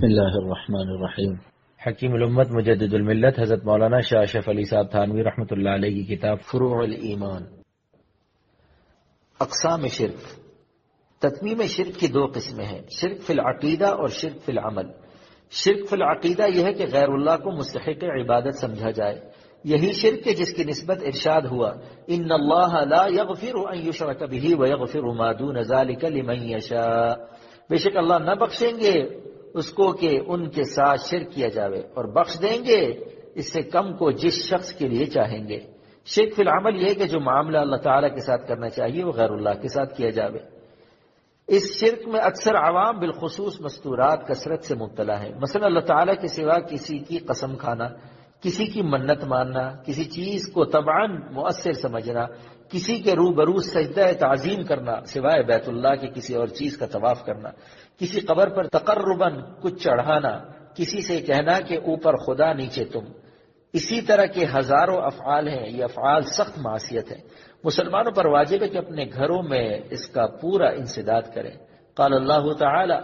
بسم اللہ الرحمن الرحیم۔ حکیم الامت مجدد الملت حضرت مولانا شاہ اشرف علی صاحب تھانوی رحمۃ اللہ علیہ کی کتاب فروع الایمان، اقسام شرک۔ تتمیم شرک کی دو قسمیں ہیں، شرک فی العقیدہ اور شرک فی العمل۔ شرک فی العقیدہ یہ ہے کہ غیر اللہ کو مستحق عبادت سمجھا جائے، یہی شرک ہے جس کی نسبت ارشاد ہوا ان اللہ لا یغفر ان یشرک بہ ویغفر ما دون ذلک لمن یشاء، بے شک اللہ نہ بخشیں گے اس کو کہ ان کے ساتھ شرک کیا جاوے، اور بخش دیں گے اس سے کم کو جس شخص کے لیے چاہیں گے۔ شرک فی العمل یہ کہ جو معاملہ اللہ تعالیٰ کے ساتھ کرنا چاہیے وہ غیر اللہ کے ساتھ کیا جاوے۔ اس شرک میں اکثر عوام بالخصوص مستورات کثرت سے مبتلا ہے، مثلا اللہ تعالیٰ کے سوا کسی کی قسم کھانا، کسی کی منت ماننا، کسی چیز کو طبعاً مؤثر سمجھنا، کسی کے روبرو سجدہ تعظیم کرنا سوائے بیت اللہ کے کسی اور چیز کا طواف کرنا، کسی قبر پر تقرباً کچھ چڑھانا، کسی سے کہنا کہ اوپر خدا نیچے تم۔ اسی طرح کے ہزاروں افعال ہیں، یہ افعال سخت معصیت ہے، مسلمانوں پر واجب ہے کہ اپنے گھروں میں اس کا پورا انسداد کریں۔ قال اللہ تعالی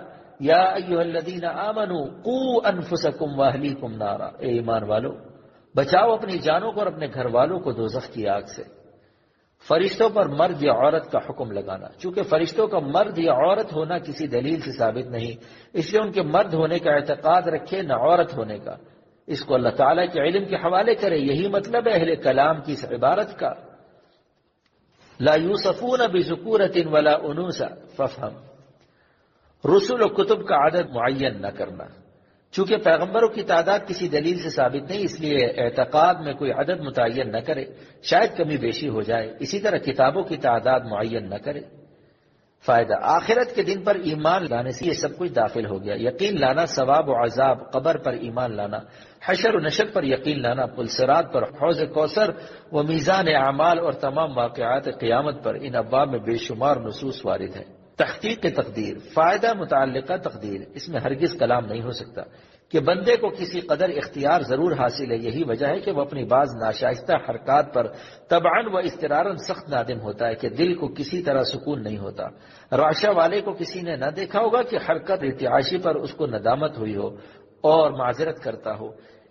یا ایھا الذین آمنوا قوا انفسکم واہلیکم نارا، اے ایمان والو بچاؤ اپنی جانوں کو اور اپنے گھر والوں کو دوزخ کی آگ سے۔ فرشتوں پر مرد یا عورت کا حکم لگانا، چونکہ فرشتوں کا مرد یا عورت ہونا کسی دلیل سے ثابت نہیں، اس لیے ان کے مرد ہونے کا اعتقاد رکھے نہ عورت ہونے کا، اس کو اللہ تعالیٰ کے علم کے حوالے کرے۔ یہی مطلب ہے اہل کلام کی اس عبارت کا، لا یوصفون بذکورۃ ولا انوثا فافہم، رسل و کتب کا عدد معین نہ کرنا، چونکہ پیغمبروں کی تعداد کسی دلیل سے ثابت نہیں، اس لیے اعتقاد میں کوئی عدد متعین نہ کرے، شاید کمی بیشی ہو جائے۔ اسی طرح کتابوں کی تعداد معین نہ کرے۔ فائدہ، آخرت کے دن پر ایمان لانے سے یہ سب کچھ داخل ہو گیا۔ یقین لانا، ثواب و عذاب، قبر پر ایمان لانا، حشر و نشر پر یقین لانا، پل صراط پر، حوض کوثر و میزان اعمال اور تمام واقعات قیامت پر، ان ابواب میں بے شمار نصوص وارد ہے۔ تحقیق تقدیر، فائدہ متعلقہ تقدیر، اس میں ہرگز کلام نہیں ہو سکتا کہ بندے کو کسی قدر اختیار ضرور حاصل ہے، یہی وجہ ہے کہ وہ اپنی بعض ناشائستہ حرکات پر طبعاً و اضطراراً سخت نادم ہوتا ہے کہ دل کو کسی طرح سکون نہیں ہوتا۔ راشا والے کو کسی نے نہ دیکھا ہوگا کہ حرکت ارتعاشی پر اس کو ندامت ہوئی ہو اور معذرت کرتا ہو۔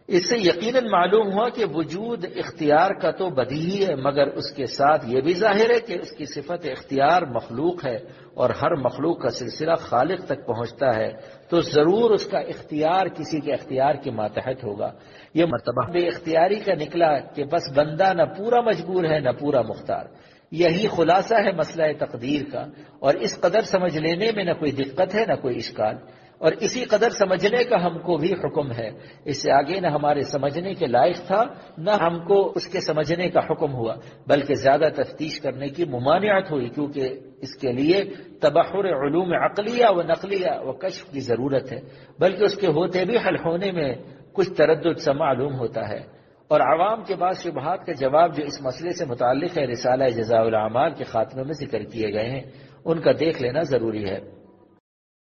اس سے یقیناً معلوم ہوا کہ وجود اختیار کا تو بدیہی ہے، مگر اس کے ساتھ یہ بھی ظاہر ہے کہ اس کی صفت اختیار مخلوق ہے، اور ہر مخلوق کا سلسلہ خالق تک پہنچتا ہے، تو ضرور اس کا اختیار کسی کے اختیار کے ماتحت ہوگا۔ یہ مرتبہ بے اختیاری کا نکلا کہ بس بندہ نہ پورا مجبور ہے نہ پورا مختار۔ یہی خلاصہ ہے مسئلہ تقدیر کا، اور اس قدر سمجھ لینے میں نہ کوئی دقت ہے نہ کوئی اشکال، اور اسی قدر سمجھنے کا ہم کو بھی حکم ہے۔ اس سے آگے نہ ہمارے سمجھنے کے لائق تھا نہ ہم کو اس کے سمجھنے کا حکم ہوا، بلکہ زیادہ تفتیش کرنے کی ممانعت ہوئی، کیونکہ اس کے لیے تبحر علوم عقلیہ و نقلیہ و کشف کی ضرورت ہے، بلکہ اس کے ہوتے بھی حل ہونے میں کچھ تردد سا معلوم ہوتا ہے۔ اور عوام کے بعض شبہات کا جواب جو اس مسئلے سے متعلق ہے، رسالہ جزاء الاعمال کے خاتمے میں ذکر کیے گئے ہیں، ان کا دیکھ لینا ضروری ہے۔